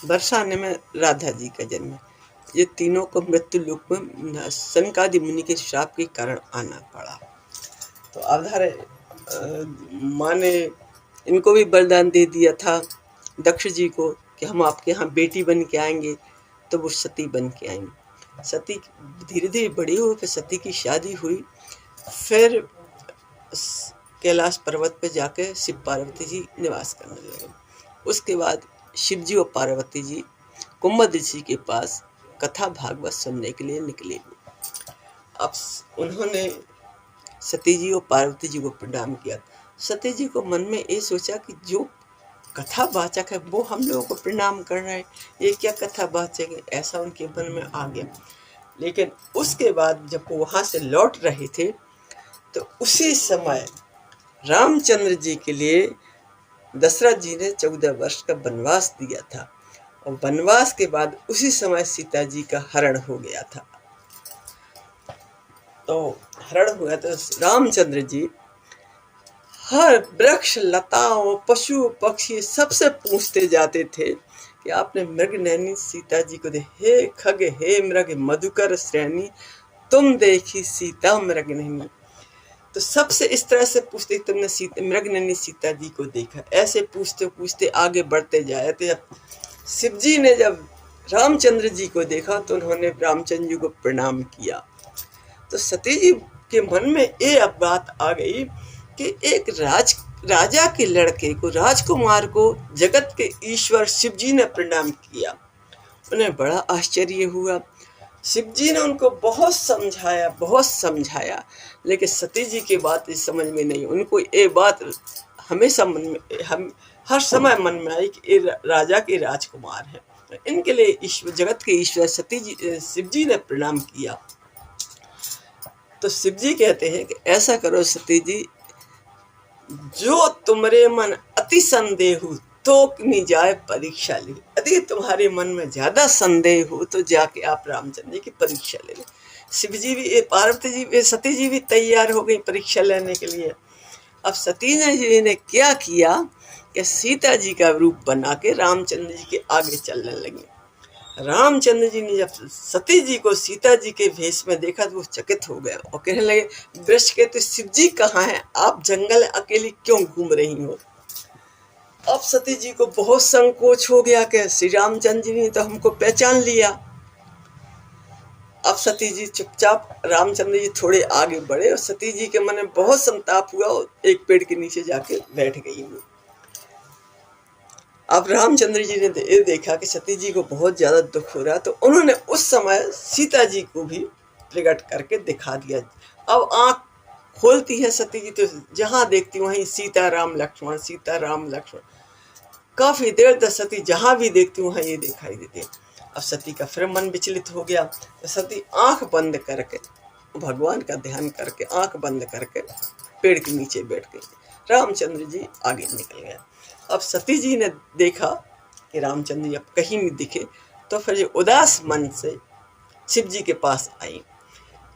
बरसाने में राधा जी का जन्म। ये तीनों को मृत्यु लोक में सनकादि मुनि के श्राप के कारण आना पड़ा। तो अवधारे माँ ने इनको भी वरदान दे दिया था दक्ष जी को कि हम आपके यहाँ बेटी बन के आएंगे, तो वो सती बन के आई। सती धीरे धीरे बड़ी हुई, फिर सती की शादी हुई। फिर कैलाश पर्वत पे जाके शिव पार्वती जी निवास करने लगे। उसके बाद शिव जी और पार्वती जी कुंभ ऋषि के पास कथा भागवत सुनने के लिए निकले। अब उन्होंने सती जी और पार्वती जी को प्रणाम किया। सती जी को मन में ये सोचा कि जो कथा वाचक है वो हम लोगों को प्रणाम कर रहे हैं, ये क्या कथा वाचक है, ऐसा उनके मन में आ गया। लेकिन उसके बाद जब वो वहाँ से लौट रहे थे तो उसी समय रामचंद्र जी के लिए दशरथ जी ने 14 वर्ष का वनवास दिया था, और वनवास के बाद उसी समय सीता जी का हरण हो गया था। तो हरण हुआ तो रामचंद्र जी हर वृक्ष लताओं पशु पक्षी सबसे पूछते जाते थे कि आपने मृग नैनी सीता जी को दे, हे खग हे मृग मधुकर श्रेणी तुम देखी सीता मृग नैनी। तो सबसे इस तरह से पूछते तुमने मृग नैनी सीता जी को देखा। ऐसे पूछते पूछते आगे बढ़ते जाए थे। जब शिव जी ने जब रामचंद्र जी को देखा तो उन्होंने रामचंद्र जी को प्रणाम किया। तो सती जी के मन में ये बात आ गई कि एक राजा के लड़के को, राजकुमार को जगत के ईश्वर शिव जी ने प्रणाम किया। उन्हें बड़ा आश्चर्य हुआ। शिव जी ने उनको बहुत समझाया, लेकिन सती जी की बात समझ में नहीं। उनको ये बात हमेशा मन में, हर समय मन में आई कि ये राजा के राजकुमार हैं। इनके लिए ईश्वर, जगत के ईश्वर शिव जी ने प्रणाम किया। तो शिव जी कहते हैं कि ऐसा करो सती जी, जो तुम्हारे मन अति संदेह हो तो नहीं जाए परीक्षा ले। यदि तुम्हारे मन में ज्यादा संदेह हो तो जाके आप रामचंद्र जी की परीक्षा ले लें। शिव जी भी, पार्वती जी भी, सती जी भी तैयार हो गई परीक्षा लेने के लिए। अब सती जी ने क्या किया कि सीता जी का रूप बना के रामचंद्र जी के आगे चलने लगी। रामचंद्र जी ने जब सती जी को सीता जी के भेष में देखा तो वो चकित हो गए और कहने लगे, वृक्ष के तो शिव जी कहाँ हैं, आप जंगल अकेली क्यों घूम रही हो। अब सती जी को बहुत संकोच हो गया कि श्री रामचंद्र जी ने तो हमको पहचान लिया। अब सती जी चुपचाप, रामचंद्र जी थोड़े आगे बढ़े और सती जी के मन में बहुत संताप हुआ और एक पेड़ के नीचे जाके बैठ गई। अब रामचंद्र जी ने देखा कि सती जी को बहुत ज्यादा दुख हो रहा, तो उन्होंने उस समय सीता जी को भी प्रकट करके दिखा दिया। अब आंख खोलती है सती जी तो जहां देखती वहीं सीता राम लक्ष्मण, सीता राम लक्ष्मण। काफी देर तक सती जहां भी देखती वहां ये दिखाई देते। अब सती का फिर मन विचलित हो गया, तो सती आंख बंद करके भगवान का ध्यान करके आंख बंद करके पेड़ के नीचे बैठ गई। रामचंद्र जी आगे निकल गए। अब सती जी ने देखा कि रामचंद्र जी अब कहीं नहीं दिखे, तो फिर ये उदास मन से शिव जी के पास आई।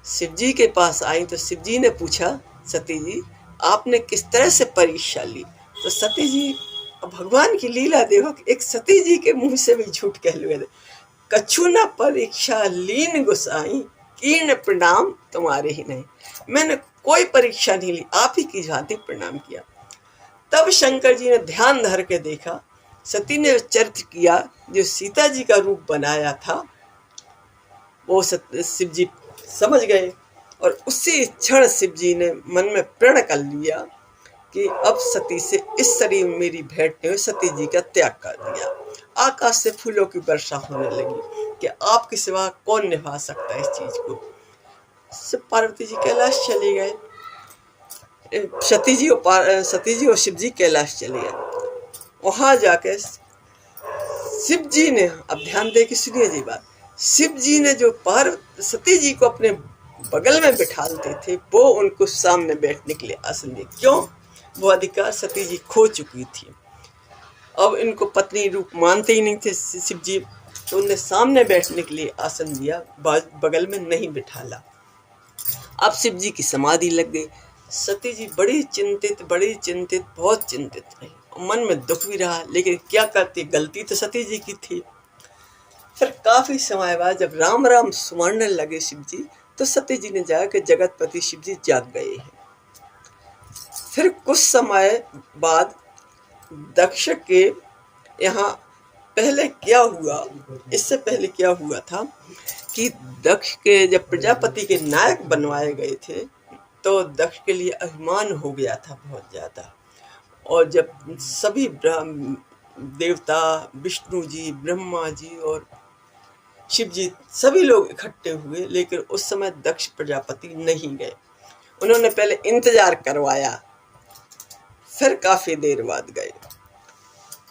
शिव जी के पास आई तो शिव जी ने पूछा, सती जी आपने किस तरह से परीक्षा ली। तो सती जी, भगवान की लीला देखो, एक सती जी के मुंह से भी झूठ कह लुए, कछु न परीक्षा लीन गुसाई, कीर्ण प्रणाम तुम्हारे ही नहीं। मैंने कोई परीक्षा नहीं ली, आप ही की भांति प्रणाम किया। तब शंकर जी ने ध्यान धर के देखा, सती ने चरित्र किया, जो सीता जी का रूप बनाया था वो शिव जी समझ गए, और उसी क्षण शिव जी ने मन में प्रण कर लिया कि अब सती से इस शरीर में मेरी भेंट नहीं हुई, सती जी का त्याग कर दिया। आकाश से फूलों की वर्षा होने लगी कि आपके सिवा कौन निभा सकता है इस चीज को। शिव पार्वती जी कैलाश चले गए, सती जी और शिव जी कैलाश चले गए। वहां जाके शिव जी ने, अब ध्यान दे के सुनिए जी बात, शिव जी ने जो सती जी को अपने बगल में बिठाते थे वो उनको सामने बैठने के लिए आसन दिए। क्यों? वो अधिकार सती जी खो चुकी थी। अब इनको पत्नी रूप मानते ही नहीं थे शिव जी, तो उन्हें सामने बैठने के लिए आसन दिया, बगल में नहीं बिठाला। अब शिव जी की समाधि लग गई। सती जी बड़ी चिंतित, बहुत चिंतित रही, मन में दुख भी रहा, लेकिन क्या करती, गलती तो सती जी की थी। फिर काफी समय बाद जब राम राम सुमरने लगे शिव जी, तो सती जी ने जाया कि जगतपति शिव जी जाग गए हैं। फिर कुछ समय बाद दक्ष के यहाँ पहले क्या हुआ, इससे पहले क्या हुआ था कि दक्ष के जब प्रजापति के नायक बनवाए गए थे, तो दक्ष के लिए अभिमान हो गया था बहुत ज्यादा। और जब सभी देवता, विष्णु जी, ब्रह्मा जी और शिव जी सभी लोग इकट्ठे हुए, लेकिन उस समय दक्ष प्रजापति नहीं गए। उन्होंने पहले इंतजार करवाया, फिर काफी देर बाद गए।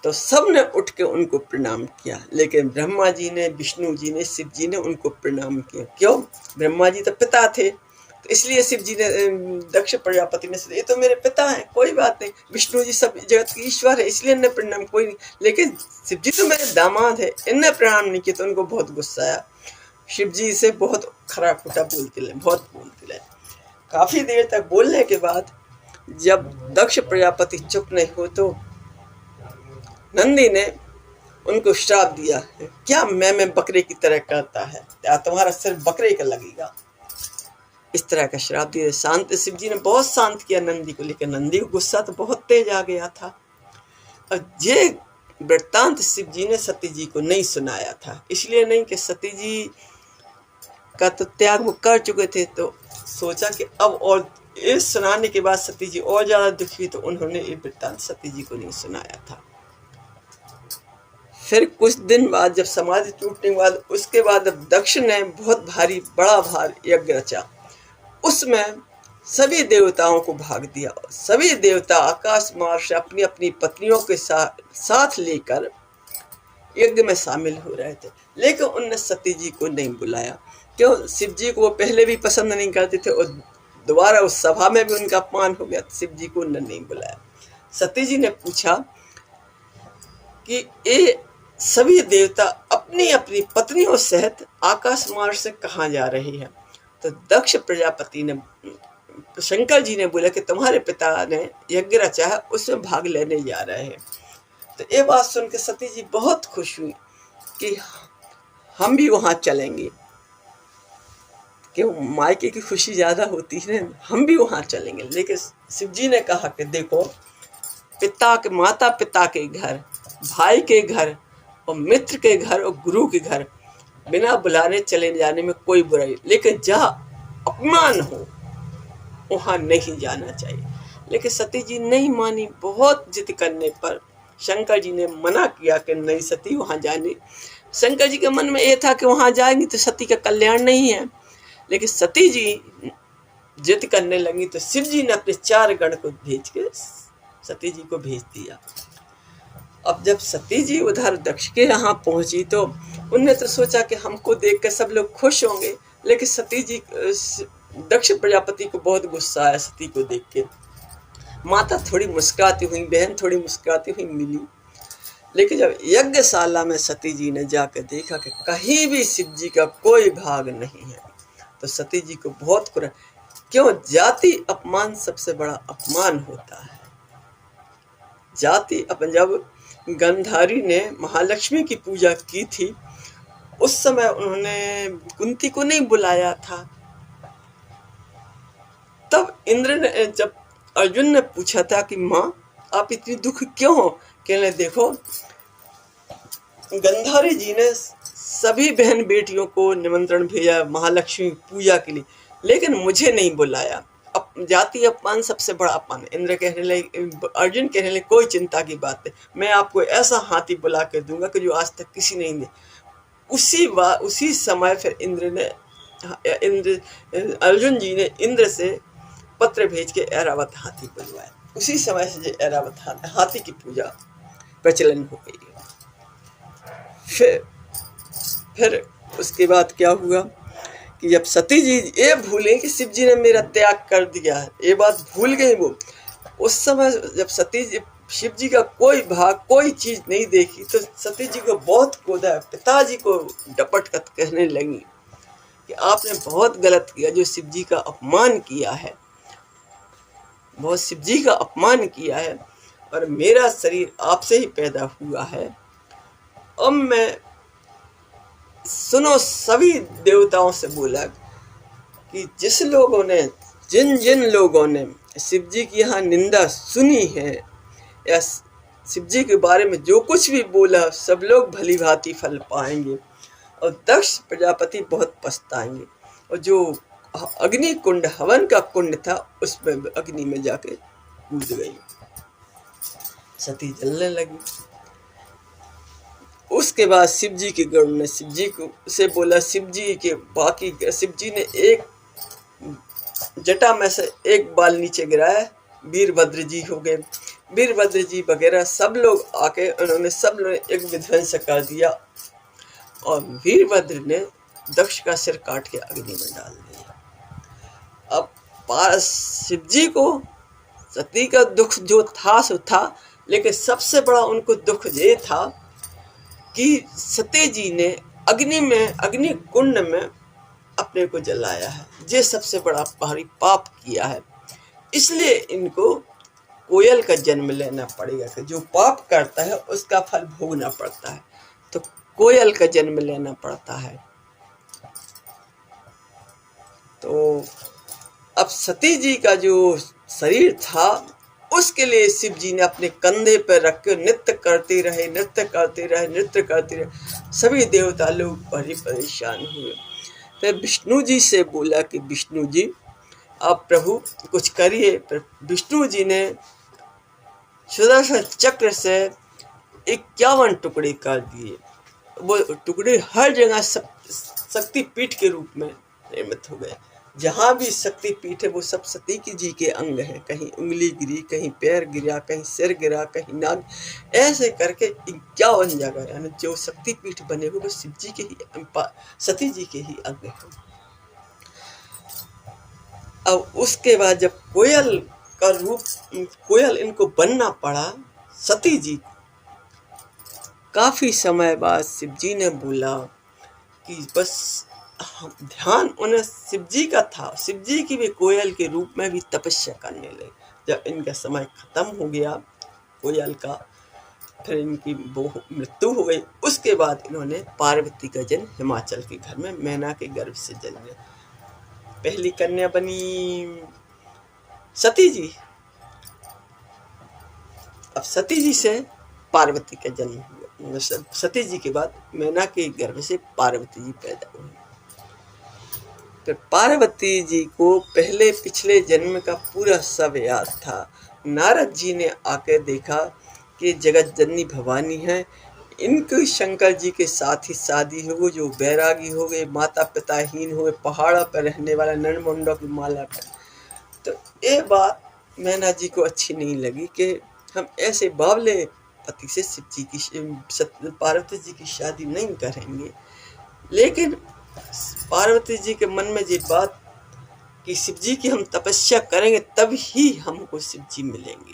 तो सब ने उठ के उनको प्रणाम किया, लेकिन ब्रह्मा जी ने, विष्णु जी ने, शिव जी ने उनको प्रणाम किया। क्यों? ब्रह्मा जी तो पिता थे, तो इसलिए शिव जी ने, दक्ष प्रजापति ने, ये तो मेरे पिता हैं, कोई बात नहीं। विष्णु जी सब जगत के ईश्वर है, इसलिए इन्हें प्रणाम कोई नहीं। लेकिन शिव जी तो मेरे दामाद है, इन्हें प्रणाम नहीं किया, तो उनको बहुत गुस्सा आया। शिव जी से बहुत खरा खोटा बोलते रहे, बहुत बोलते रहे। काफी देर तक बोलने के बाद जब दक्ष प्रजापति चुप नहीं हो, तो नंदी ने उनको श्राप दिया, क्या मैं बकरे की तरह करता है, क्या तुम्हारा सिर बकरे का लगेगा, इस तरह का श्राप दिया। शांत शिव जी ने बहुत शांत किया नंदी को, लेकिन नंदी को गुस्सा तो बहुत तेज आ गया था। और ये वृत्तांत शिव जी ने सती जी को नहीं सुनाया था, इसलिए नहीं कि सती जी का तो त्याग वो कर चुके थे, तो सोचा कि अब और ये सुनाने के बाद सती जी और ज्यादा दुखी हुई, तो उन्होंने ये वृत्तांत सती जी को नहीं सुनाया था। फिर कुछ दिन बाद जब समाधि टूटने के बाद, उसके बाद दक्ष ने बहुत भारी बड़ा भार यज्ञ रचा। उसमें सभी देवताओं को भाग दिया। सभी देवता आकाश मार्ग से अपनी अपनी पत्नियों के साथ लेकर यज्ञ में शामिल हो रहे थे, लेकिन उनने सती जी को नहीं बुलाया। क्यों? शिव जी को वो पहले भी पसंद नहीं करते थे, और दोबारा उस सभा में भी उनका अपमान हो गया, शिव जी को उन्होंने नहीं बुलाया। सती जी ने पूछा कि ये सभी देवता अपनी अपनी पत्नियों सहित आकाश मार्ग से कहाँ जा रही है? तो दक्ष प्रजापति ने, शंकर जी ने बोला कि तुम्हारे पिता ने यज्ञ रचा है, उसमें भाग लेने जा रहे हैं। तो ये बात सुन के सती जी बहुत खुश हुई कि हम भी वहां चलेंगे, क्यों? मायके की खुशी ज्यादा होती है, हम भी वहां चलेंगे। लेकिन शिव जी ने कहा कि देखो, पिता के, माता पिता के घर, भाई के घर और मित्र के घर और गुरु के घर बिना बुलाने चले जाने में कोई बुराई, लेकिन जहाँ अपमान हो वहां नहीं जाना चाहिए। लेकिन सती जी नहीं मानी। बहुत जिद करने पर शंकर जी ने मना किया कि नहीं सती वहां जाने। शंकर जी के मन में यह था कि वहां जाएंगी तो सती का कल्याण नहीं है, लेकिन सती जी जिद करने लगी तो शिव जी ने अपने 4 गण को भेज के सती जी को भेज दिया। अब जब सती जी उधर दक्ष के यहाँ पहुंची, तो उनने तो सोचा कि हमको देख कर सब लोग खुश होंगे, लेकिन सती जी, दक्ष प्रजापति को बहुत गुस्सा आया सती को देख के। माता थोड़ी मुस्कुराती हुई, बहन थोड़ी मुस्कुराती हुई मिली, लेकिन जब यज्ञशाला में सती जी ने जाकर देखा कि कहीं भी शिव जी का कोई भाग नहीं है, तो सती जी को बहुत कुरा। क्यों? जाति अपमान सबसे बड़ा अपमान होता है। जाति अपन, जब गंधारी ने महालक्ष्मी की पूजा की थी, उस समय उन्होंने कुंती को नहीं बुलाया था। तब इंद्र ने, जब अर्जुन ने पूछा था कि माँ आप इतनी दुख क्यों हो, कहने देखो गंधारी जी ने सभी बहन बेटियों को निमंत्रण भेजा महालक्ष्मी पूजा के लिए, लेकिन मुझे नहीं बुलाया। जाति अपमान सबसे बड़ा अपमान। इंद्र कहने लगे, अर्जुन कहने लगे कोई चिंता की बात नहीं, मैं आपको ऐसा हाथी बुला कर दूंगा कि जो आज तक किसी ने नहीं। उसी समय फिर अर्जुन जी ने इंद्र से पत्र भेज के ऐरावत हाथी बुलवाया। उसी समय से ऐरावत हाथी की पूजा प्रचलन हो गई। फिर उसके बाद क्या हुआ कि जब सती जी ये भूले कि शिव जी ने मेरा त्याग कर दिया है, ये बात भूल गई वो। उस समय जब सती जी शिव जी का कोई भाग, कोई चीज नहीं देखी, तो सती जी को बहुत क्रोधा। पिताजी को डपट कर कहने लगी कि आपने बहुत गलत किया, जो शिव जी का अपमान किया है, बहुत शिव जी का अपमान किया है, और मेरा शरीर आपसे ही पैदा हुआ है। अब मैं सुनो, सभी देवताओं से बोला कि जिन जिन लोगों ने शिव जी की यहाँ निंदा सुनी है या शिव जी के बारे में जो कुछ भी बोला, सब लोग भली भांति फल पाएंगे और दक्ष प्रजापति बहुत पछताएंगे। और जो अग्नि कुंड, हवन का कुंड था, उसमें अग्नि में जाके कूद गई, सती जलने लगी। उसके बाद शिव जी के गरुड़ ने शिव जी को से बोला, शिव जी ने एक जटा में से एक बाल नीचे गिराया, वीरभद्र जी हो गए। वीरभद्र जी वगैरह सब लोग आके उन्होंने सब लोग एक विध्वंस कर दिया और वीरभद्र ने दक्ष का सिर काट के अग्नि में डाल दिया। अब शिव जी को सती का दुख जो था सो था, लेकिन सबसे बड़ा उनको दुख ये था कि सती जी ने अग्नि कुंड में अपने को जलाया है। ये सबसे बड़ा भारी पाप किया है, इसलिए इनको कोयल का जन्म लेना पड़ेगा कि जो पाप करता है उसका फल भोगना पड़ता है, तो कोयल का जन्म लेना पड़ता है। तो अब सती जी का जो शरीर था, उसके लिए शिव जी ने अपने कंधे पर रख के नृत्य करते रहे। सभी देवता लोग बड़े परेशान हुए। फिर विष्णु जी से बोला कि विष्णु जी, आप प्रभु कुछ करिए। पर विष्णु जी ने सुदर्शन चक्र से 51 टुकड़े कर दिए। वो टुकड़े हर जगह शक्तिपीठ के रूप में निर्मित हो गए। जहाँ भी शक्तिपीठ है वो सब सती की जी के अंग हैं। कहीं उंगली गिरी, कहीं पैर गिरा, कहीं सिर गिरा, कहीं नाक, ऐसे करके 51 जगह, यानी जो शक्तिपीठ बने हुए वो शिव जी के ही, सती जी के ही अंग हैं। अब उसके बाद जब कोयल इनको बनना पड़ा सती जी, काफी समय बाद शिव जी ने बोला कि बस ध्यान उन्हें शिव जी का था। शिव जी की भी कोयल के रूप में भी तपस्या करने लगे। जब इनका समय खत्म हो गया कोयल का, फिर इनकी मृत्यु हो गई। उसके बाद इन्होंने पार्वती का जन्म हिमाचल के घर में मैना के गर्भ से जन्मे। पहली कन्या बनी सती जी। अब सती जी से पार्वती का जन्म हुआ। सती जी के बाद मैना के गर्भ से पार्वती जी पैदा हुई। फिर पार्वती जी को पहले पिछले जन्म का पूरा सब याद था। नारद जी ने आकर देखा कि जगत जननी भवानी है, इनकी शंकर जी के साथ ही शादी हो गई, जो बैरागी हो गए, माता पिताहीन हो गए, पहाड़ों पर रहने वाला, नरमुंडों की माला पर। तो ये बात मैना जी को अच्छी नहीं लगी कि हम ऐसे बावले पति से पार्वती जी की शादी नहीं करेंगे। लेकिन पार्वती जी के मन में ये बात कि शिव जी की हम तपस्या करेंगे तब ही हमको शिव जी मिलेंगे।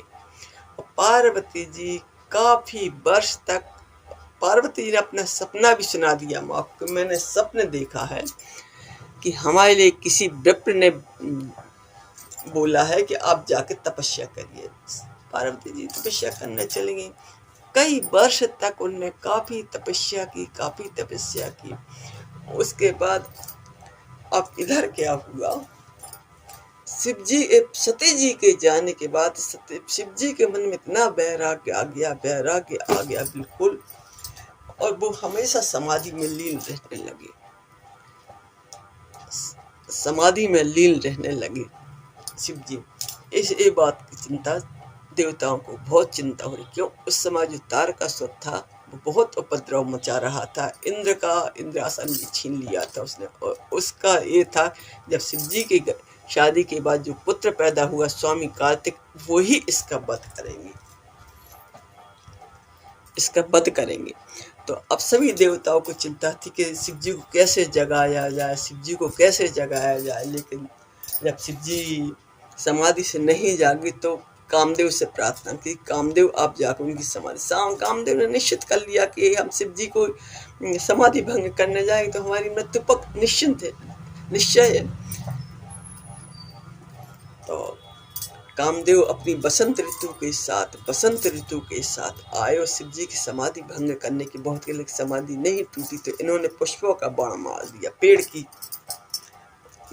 और पार्वती जी काफी वर्ष तक, पार्वती जी ने अपना सपना भी सुना दिया माँ को। मैंने सपने देखा है कि हमारे लिए किसी विप्र ने बोला है कि आप जाके तपस्या करिए। पार्वती जी तपस्या करने चलेंगे। कई वर्ष तक उनने काफी तपस्या की। उसके बाद अब इधर क्या हुआ, शिव जी सती जी के जाने के बाद शिव जी के मन में इतना वैराग्य आ गया बिल्कुल, और वो हमेशा समाधि में लीन रहने लगे शिव जी। इस बात की चिंता देवताओं को बहुत चिंता हो रही। क्यों? उस समय जो तारकासुर था वो बहुत उपद्रव मचा रहा था। इंद्रासन भी छीन लिया था उसने। और उसका ये था, जब शिव जी की शादी के बाद जो पुत्र पैदा हुआ स्वामी कार्तिक, वो ही इसका वध करेंगे। तो अब सभी देवताओं को चिंता थी कि शिव जी को कैसे जगाया जाए। लेकिन जब शिव जी समाधि से नहीं जागे तो कामदेव से प्रार्थना की, कामदेव आप जाकर उनकी समाधि। कामदेव ने निश्चित कर लिया कि हम शिव जी को समाधि भंग करने जाएंगे तो हमारी मृत्यु पक्का निश्चय है। तो कामदेव अपनी बसंत ऋतु के साथ आए और शिव जी की समाधि भंग करने की बहुत के लिए समाधि नहीं टूटी तो इन्होंने पुष्पों का बाण मार दिया पेड़ की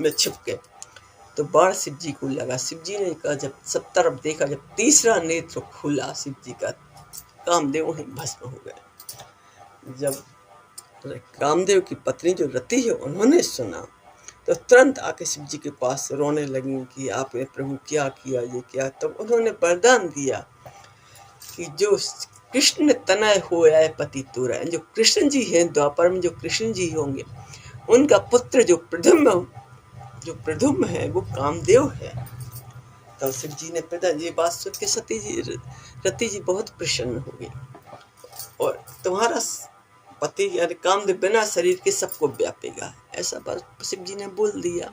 में छिप के। तो बाण शिव जी को लगा। शिव जी ने कहा, जब सब तरफ देखा, जब तीसरा नेत्र खुला शिव जी का, कामदेव वहीं भस्म हो गए। जब कामदेव की पत्नी जो रति है उन्होंने सुना तो तुरंत आके शिव जी के पास रोने लगी कि आपने प्रभु क्या किया, ये क्या। तब तो उन्होंने वरदान दिया कि जो कृष्ण तनय होया पति तोरा, जो कृष्ण जी हैं द्वापर में, जो कृष्ण जी होंगे उनका पुत्र जो प्रद्युम्न है वो कामदेव है। तब शिव जी ने प्रदान, ये बात सुन के रति जी बहुत प्रसन्न हो गई और तुम्हारा पति यानी कामदेव बिना शरीर के सबको व्यापेगा, ऐसा बात शिव जी ने बोल दिया।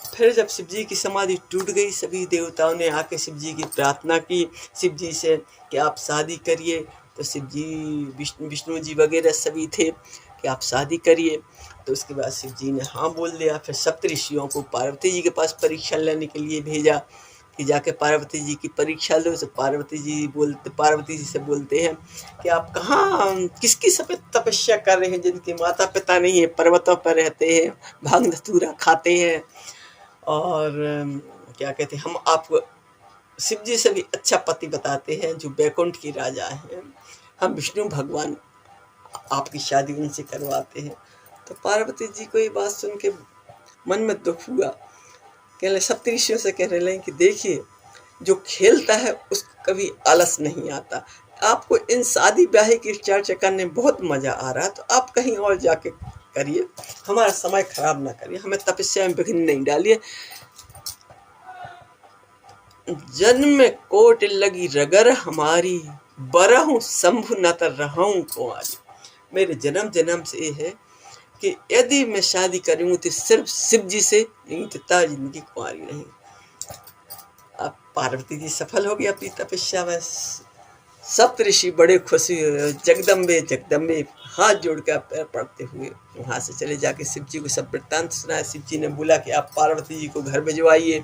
फिर जब शिव जी की समाधि टूट गई, सभी देवताओं ने आके शिव जी की प्रार्थना की शिव जी से कि आप शादी करिए। तो शिव जी विष्णु जी वगैरह सभी थे कि आप शादी करिए। तो उसके बाद शिव जी ने हाँ बोल दिया। फिर सप्तऋषियों को पार्वती जी के पास परीक्षा लेने के लिए भेजा कि जाके पार्वती जी की परीक्षा लो। तो पार्वती जी से बोलते हैं कि आप कहाँ किसकी सफेद तपस्या कर रहे हैं, जिनके माता पिता नहीं है, पर्वतों पर रहते हैं, भांग धतूरा खाते हैं और क्या कहते हैं, हम आपको शिव जी से भी अच्छा पति बताते हैं जो बैकुंठ की राजा हैं, हम विष्णु भगवान आपकी शादी उनसे करवाते हैं। तो पार्वती जी को ये बात सुन के मन में दुख हुआ। कहने सप्तऋषियों से कहने लगे कि देखिए जो खेलता है उसको कभी आलस नहीं आता। आपको इन शादी ब्याह की चर्चा करने में बहुत मजा आ रहा है तो आप कहीं और जाके करिए, हमारा समय खराब ना करिए, हमें तपस्या में विघ्न नहीं डालिए। जन्म में कोट लगी रगर हमारी, बरहूं शंभु न तर रहूं कुंवारी। मेरे जन्म जन्म से ये है कि यदि मैं शादी करूँ तो सिर्फ शिव जी से, नहीं तो ता जिंदगी कुंवारी नहीं। अब पार्वती जी सफल हो गई अपनी तपस्या में। सप्तऋषि बड़े खुशी हुए, जगदम्बे जगदम्बे हाथ जोड़ कर पैर पड़ते हुए वहाँ से चले जाके शिव जी को सब वृत्तांत सुनाया। शिव जी ने बोला कि आप पार्वती जी को घर भिजवाइए।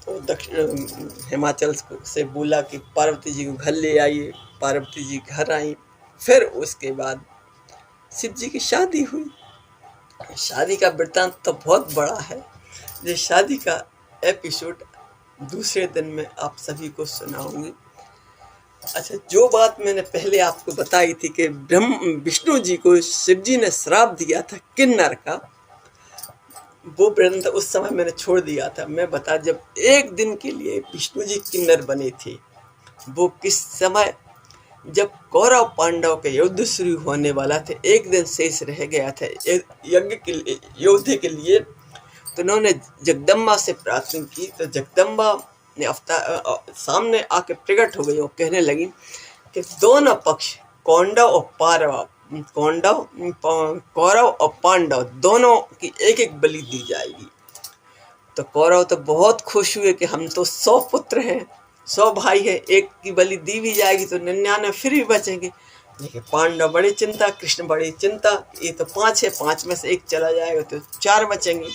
तो दक्षिण हिमाचल से बोला कि पार्वती जी को घर ले आइए। पार्वती जी घर आई। फिर उसके बाद शिव जी की शादी हुई। शादी का वृत्तांत तो बहुत बड़ा है, ये शादी का एपिसोड दूसरे दिन में आप सभी को सुनाऊंगी। अच्छा, जो बात मैंने पहले आपको बताई थी कि विष्णु जी को शिव जी ने श्राप दिया था किन्नर का, वो वृंद उस समय मैंने छोड़ दिया था। मैं बता, जब एक दिन के लिए विष्णु जी किन्नर बने थे, वो किस समय, जब कौरव पांडव के युद्ध शुरू होने वाला था, एक दिन शेष रह गया था यज्ञ के लिए, योद्धे के लिए। तो उन्होंने जगदम्बा से प्रार्थना की। तो जगदम्बा ने सामने आके प्रकट हो गई और कहने लगी कि दोनों पक्ष कौरव और पांडव दोनों की एक एक बलि दी जाएगी। तो कौरव तो बहुत खुश हुए कि हम तो 100 पुत्र हैं, 100 भाई हैं, एक की बलि दी भी जाएगी तो 99 फिर भी बचेंगे। लेकिन पांडव बड़ी चिंता, कृष्ण बड़ी चिंता, ये तो 5 है, 5 में से एक चला जाएगा तो 4 बचेंगे।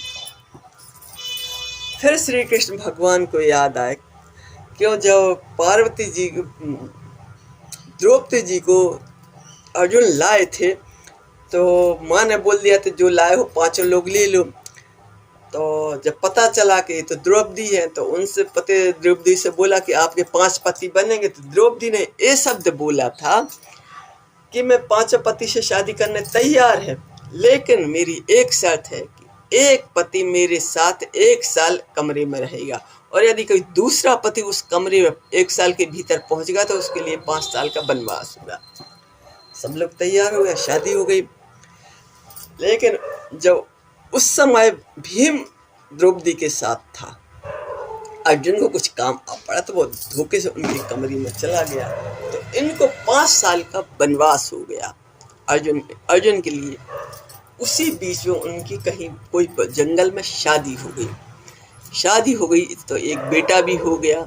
फिर श्री कृष्ण भगवान को याद आए, क्यों जब पार्वती जी द्रौपदी जी को अर्जुन लाए थे तो माँ ने बोल दिया था जो लाए हो 5 लोग ले लो। तो जब पता चला कि तो द्रौपदी है तो उनसे द्रौपदी से बोला कि आपके 5 पति बनेंगे। तो द्रौपदी ने ये शब्द बोला था कि मैं 5 पति से शादी करने तैयार है, लेकिन मेरी एक शर्त है कि एक पति मेरे साथ 1 साल कमरे में रहेगा और यदि कोई दूसरा पति उस कमरे में 1 साल के भीतर पहुंच गया तो उसके लिए 5 साल का वनवास होगा। सब लोग तैयार हो गए, शादी हो गई। लेकिन जब उस समय भीम द्रौपदी के साथ था, अर्जुन को कुछ काम आ पड़ा तो वो धोखे से उनकी कमरे में चला गया। तो इनको 5 साल का वनवास हो गया अर्जुन के लिए। उसी बीच में उनकी कहीं कोई जंगल में शादी हो गई तो एक बेटा भी हो गया।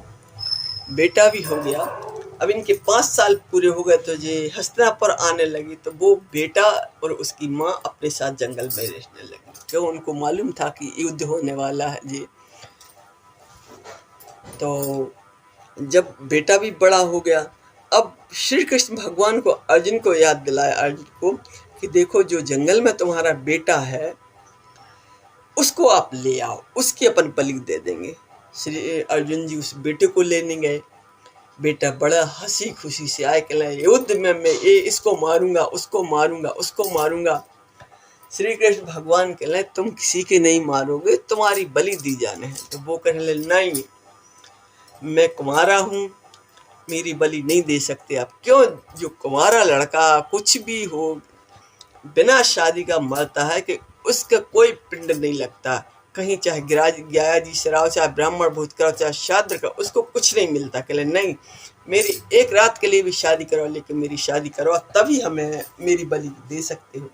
अब इनके 5 साल पूरे हो गए तो ये हस्तिनापुर आने लगी। तो वो बेटा और उसकी माँ अपने साथ जंगल में रहने लगी, क्यों उनको मालूम था कि युद्ध होने वाला है। जी तो जब बेटा भी बड़ा हो गया, अब श्री कृष्ण भगवान को अर्जुन को याद दिलाया, अर्जुन को कि देखो जो जंगल में तुम्हारा बेटा है उसको आप ले आओ, उसकी अपन बलि दे देंगे। श्री अर्जुन जी उस बेटे को लेने गए। बेटा बड़ा हंसी खुशी से आए, कहला युद्ध में मैं ये इसको मारूंगा, उसको मारूंगा, उसको मारूंगा। श्री कृष्ण भगवान कहले तुम किसी के नहीं मारोगे, तुम्हारी बलि दी जाने हैं। तो वो कहने लगे नहीं, मैं कुंवारा हूँ, मेरी बलि नहीं दे सकते आप। क्यों? जो कुंवारा लड़का कुछ भी हो बिना शादी का मरता है कि उसका कोई पिंड नहीं लगता, कहीं चाहे गया जी शराब, चाहे ब्राह्मण भूत करो, चाहे शाद्र करो, उसको कुछ नहीं मिलता। कहले नहीं, मेरी एक रात के लिए भी शादी करो, लेकिन मेरी शादी करो तभी हमें मेरी बलि दे सकते हो।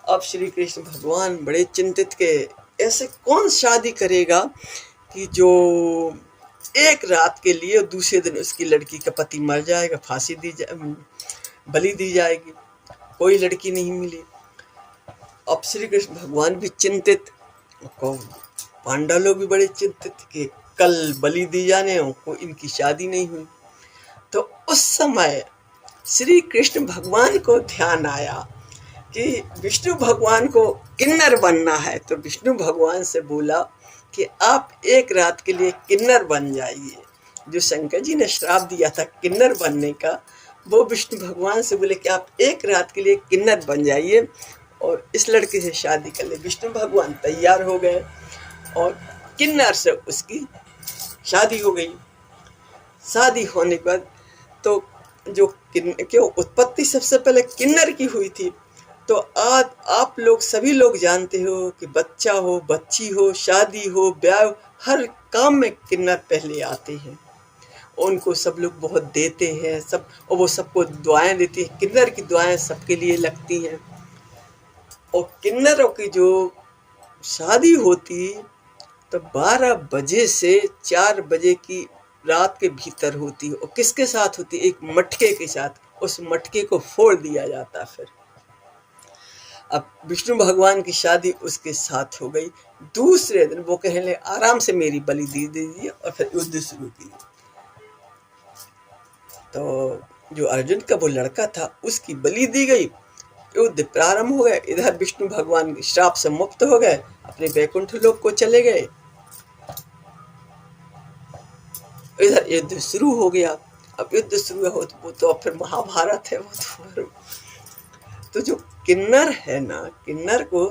अब श्री कृष्ण भगवान बड़े चिंतित के ऐसे कौन शादी करेगा कि जो एक रात के लिए दूसरे दिन उसकी लड़की का पति मर जाएगा, फांसी दी जाए, बलि दी जाएगी, कोई लड़की नहीं मिली। अब श्री कृष्ण भगवान भी चिंतित, पांडव लोग भी बड़े चिंतित कि कल बलि दी जाने को इनकी शादी नहीं हुई। तो उस समय श्री कृष्ण भगवान को ध्यान आया कि विष्णु भगवान को किन्नर बनना है। तो विष्णु भगवान से बोला कि आप एक रात के लिए किन्नर बन जाइए। जो शंकर जी ने श्राप दिया था किन्नर बनने का, वो विष्णु भगवान से बोले कि आप एक रात के लिए किन्नर बन जाइए और इस लड़के से शादी कर ले। विष्णु भगवान तैयार हो गए और किन्नर से उसकी शादी हो गई। शादी होने के बाद तो जो क्यों उत्पत्ति सबसे पहले किन्नर की हुई थी। तो आज आप लोग सभी लोग जानते हो कि बच्चा हो, बच्ची हो, शादी हो, ब्याह हो, हर काम में किन्नर पहले आते हैं। उनको सब लोग बहुत देते हैं सब, और वो सबको दुआएं देती है। किन्नर की दुआएं सबके लिए लगती हैं। और किन्नरों की जो शादी होती तो 12 बजे से 4 बजे की रात के भीतर होती है। और किसके साथ होती? एक मटके के साथ। उस मटके को फोड़ दिया जाता। फिर अब विष्णु भगवान की शादी उसके साथ हो गई। दूसरे दिन वो कहने आराम से मेरी बलि दे दीजिए और फिर युद्ध शुरू कीजिए। तो जो अर्जुन का वो लड़का था उसकी बलि दी गई, युद्ध प्रारंभ हो गया। इधर विष्णु भगवान के श्राप से मुक्त हो गए, अपने वैकुंठ लोक को चले गए। इधर युद्ध शुरू हो गया। अब युद्ध शुरू हो तो फिर महाभारत है। वो तो जो किन्नर है ना, किन्नर को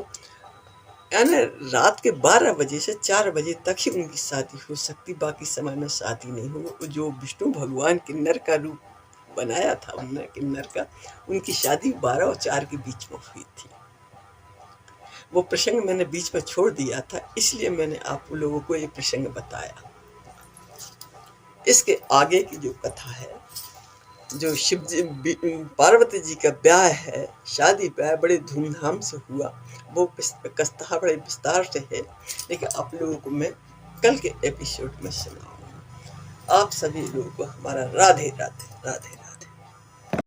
यानी रात के 12 बजे से 4 बजे तक ही उनकी शादी हो सकती, बाकी समय में शादी नहीं होगी। जो विष्णु भगवान किन्नर का रूप बनाया था उन्होंने किन्नर का, उनकी शादी 12 और 4 के बीच में हुई थी। वो प्रसंग मैंने बीच में छोड़ दिया था, इसलिए मैंने आप लोगों को ये प्रसंग बताया। इसके आगे की जो कथा है, जो शिव जी पार्वती जी का ब्याह है, शादी ब्याह बड़े धूमधाम से हुआ, वो कथा बड़े विस्तार से है, लेकिन आप लोगों को मैं कल के एपिसोड में सुनाऊंगा। आप सभी लोगों को हमारा राधे राधे राधे।